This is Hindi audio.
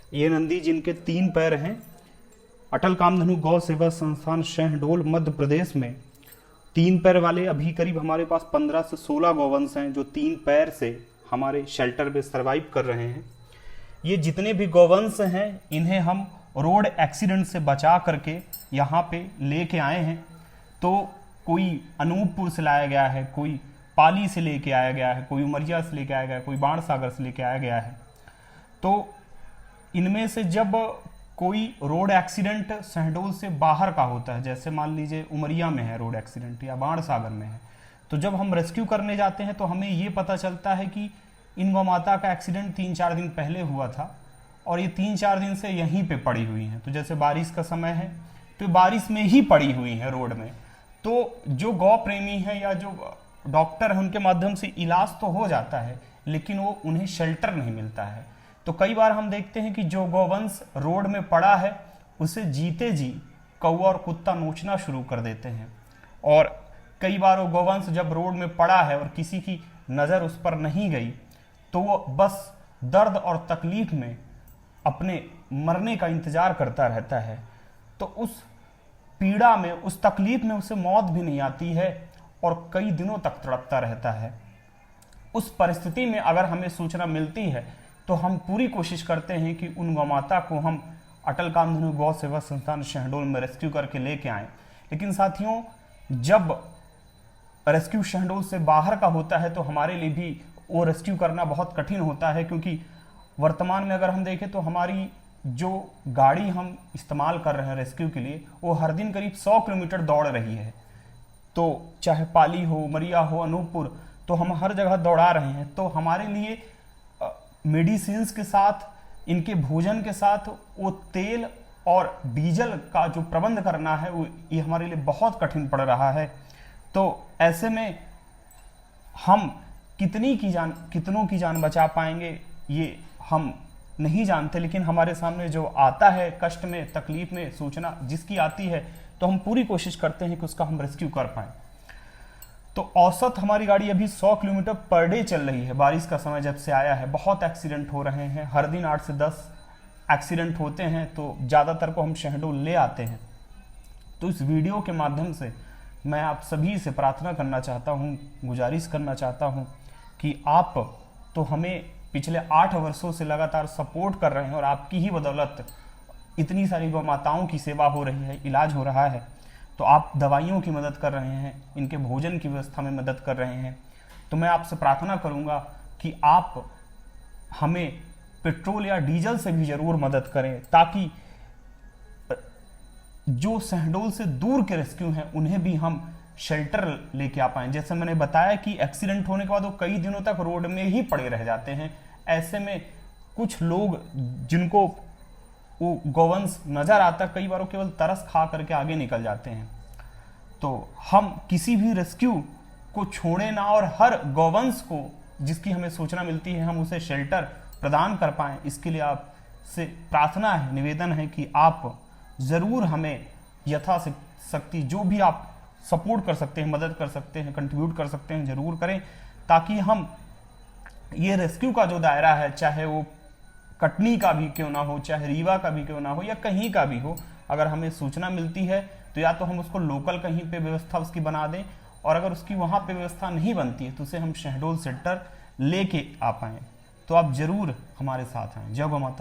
ये नंदी जिनके 3 पैर हैं, अटल कामधेनु गौ सेवा संस्थान शहडोल मध्य प्रदेश में 3 पैर वाले अभी करीब हमारे पास 15 से 16 गौवंश हैं जो 3 पैर से हमारे शेल्टर में सर्वाइव कर रहे हैं। ये जितने भी गौवंश हैं इन्हें हम रोड एक्सीडेंट से बचा करके यहाँ पे लेके आए हैं। तो कोई अनूपपुर से लाया गया है, कोई पाली से लेके आया गया है, कोई उमरिया से लेके आया गया है, कोई बाणसागर से लेके आया गया है। तो इनमें से जब कोई रोड एक्सीडेंट शहडोल से बाहर का होता है, जैसे मान लीजिए उमरिया में है रोड एक्सीडेंट या बाणसागर में है, तो जब हम रेस्क्यू करने जाते हैं तो हमें ये पता चलता है कि इन गौ माता का एक्सीडेंट 3-4 दिन पहले हुआ था और ये 3-4 दिन से यहीं पे पड़ी हुई हैं। तो जैसे बारिश का समय है तो बारिश में ही पड़ी हुई हैं रोड में। तो जो गौ प्रेमी है या जो डॉक्टर है उनके माध्यम से इलाज तो हो जाता है, लेकिन वो उन्हें शेल्टर नहीं मिलता है। तो कई बार हम देखते हैं कि जो गौवंश रोड में पड़ा है उसे जीते जी कौवा और कुत्ता नोचना शुरू कर देते हैं। और कई बार वो गौवंश जब रोड में पड़ा है और किसी की नज़र उस पर नहीं गई तो वो बस दर्द और तकलीफ में अपने मरने का इंतजार करता रहता है। तो उस पीड़ा में, उस तकलीफ में उसे मौत भी नहीं आती है और कई दिनों तक तड़पता रहता है। उस परिस्थिति में अगर हमें सूचना मिलती है तो हम पूरी कोशिश करते हैं कि उन गौमाता को हम अटल कामधेनु गौ सेवा संस्थान शहडोल में रेस्क्यू करके लेके आएँ। लेकिन साथियों, जब रेस्क्यू शहडोल से बाहर का होता है तो हमारे लिए भी वो रेस्क्यू करना बहुत कठिन होता है, क्योंकि वर्तमान में अगर हम देखें तो हमारी जो गाड़ी हम इस्तेमाल कर रहे हैं रेस्क्यू के लिए वो हर दिन करीब 100 किलोमीटर दौड़ रही है। तो चाहे पाली हो, उमरिया हो, अनूपपुर, तो हम हर जगह दौड़ा रहे हैं। तो हमारे लिए मेडिसिन्स के साथ, इनके भोजन के साथ वो तेल और डीजल का जो प्रबंध करना है वो ये हमारे लिए बहुत कठिन पड़ रहा है। तो ऐसे में हम कितनों की जान बचा पाएंगे ये हम नहीं जानते, लेकिन हमारे सामने जो आता है कष्ट में, तकलीफ में सूचना जिसकी आती है तो हम पूरी कोशिश करते हैं कि उसका हम रेस्क्यू कर पाएं। तो औसत हमारी गाड़ी अभी 100 किलोमीटर पर डे चल रही है। बारिश का समय जब से आया है बहुत एक्सीडेंट हो रहे हैं, हर दिन 8 से 10 एक्सीडेंट होते हैं, तो ज़्यादातर को हम शहडोल ले आते हैं। तो इस वीडियो के माध्यम से मैं आप सभी से प्रार्थना करना चाहता हूँ, गुजारिश करना चाहता हूँ कि आप तो हमें पिछले 8 वर्षों से लगातार सपोर्ट कर रहे हैं और आपकी ही बदौलत इतनी सारी गौ माताओं की सेवा हो रही है, इलाज हो रहा है। तो आप दवाइयों की मदद कर रहे हैं, इनके भोजन की व्यवस्था में मदद कर रहे हैं। तो मैं आपसे प्रार्थना करूंगा कि आप हमें पेट्रोल या डीजल से भी जरूर मदद करें, ताकि जो शहडोल से दूर के रेस्क्यू हैं उन्हें भी हम शेल्टर लेके आ पाएं। जैसे मैंने बताया कि एक्सीडेंट होने के बाद वो कई दिनों तक रोड में ही पड़े रह जाते हैं। ऐसे में कुछ लोग जिनको वो गौवंश नजर आता, कई बार वो केवल तरस खा करके आगे निकल जाते हैं। तो हम किसी भी रेस्क्यू को छोड़े ना और हर गौवंश को जिसकी हमें सूचना मिलती है हम उसे शेल्टर प्रदान कर पाएं। इसके लिए आपसे प्रार्थना है, निवेदन है कि आप ज़रूर हमें यथाशक्ति जो भी आप सपोर्ट कर सकते हैं, मदद कर सकते हैं, कंट्रीब्यूट कर सकते हैं, ज़रूर करें, ताकि हम ये रेस्क्यू का जो दायरा है, चाहे वो कटनी का भी क्यों ना हो, चाहे रीवा का भी क्यों ना हो, या कहीं का भी हो, अगर हमें सूचना मिलती है तो या तो हम उसको लोकल कहीं पे व्यवस्था उसकी बना दें, और अगर उसकी वहाँ पे व्यवस्था नहीं बनती है तो उसे हम शहडोल सेंटर लेके आ पाएँ। तो आप ज़रूर हमारे साथ आएँ। जय गौ माता।